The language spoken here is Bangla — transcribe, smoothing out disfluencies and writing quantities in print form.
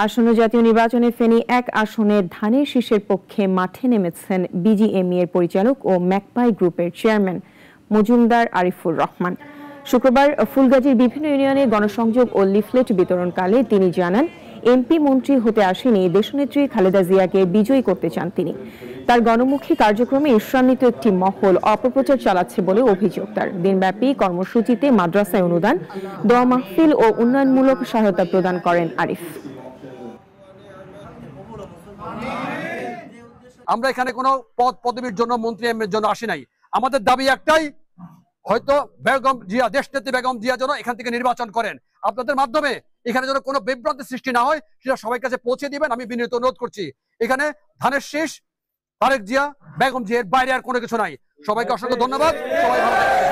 আসন্ন জাতীয় নির্বাচনে ফেনী 1 আসনে ধানের শীষের পক্ষে মাঠে নেমেছেন বিজিএমইএ এর পরিচালক ও ম্যাকপাই গ্রুপের চেয়ারম্যান মজুমদার আরিফুর রহমান। শুক্রবার ফুলগাজীর বিভিন্ন ইউনিয়নে গণসংযোগ ও লিফলেট বিতরণকালে তিনি জানান, এমপি মন্ত্রী হতে আসেনি, দেশনেত্রী খালেদা জিয়াকে বিজয়ী করতে চান তিনি। তার গণমুখী কার্যক্রমে ঈর্ষান্বিত একটি মহল অপপ্রচার চালাচ্ছে বলে অভিযোগ তার। দিনব্যাপী কর্মসূচিতে মাদ্রাসায় অনুদান, দোয়া মাহফিল ও উন্নয়নমূলক সহায়তা প্রদান করেন আরিফ। আমরা এখানে কোনো পদ পদবীর জন্য, মন্ত্রী এমএর জন্য আসি নাই। আমাদের দাবি একটাই, হয়তো বেগম জিয়া, দেশনেত্রী বেগম জিয়া যেন এখান থেকে নির্বাচন করেন। আপনাদের মাধ্যমে এখানে যেন কোনো বিভ্রান্তির সৃষ্টি না হয়, সেটা সবাই কাছে পৌঁছে দিবেন, আমি বিনীত অনুরোধ করছি। এখানে ধানের শীষ, তারেক জিয়া, বেগম জিয়ার বাইরে আর কোনো কিছু নাই। সবাইকে অসংখ্য ধন্যবাদ। সবাই ভালো থাকবেন।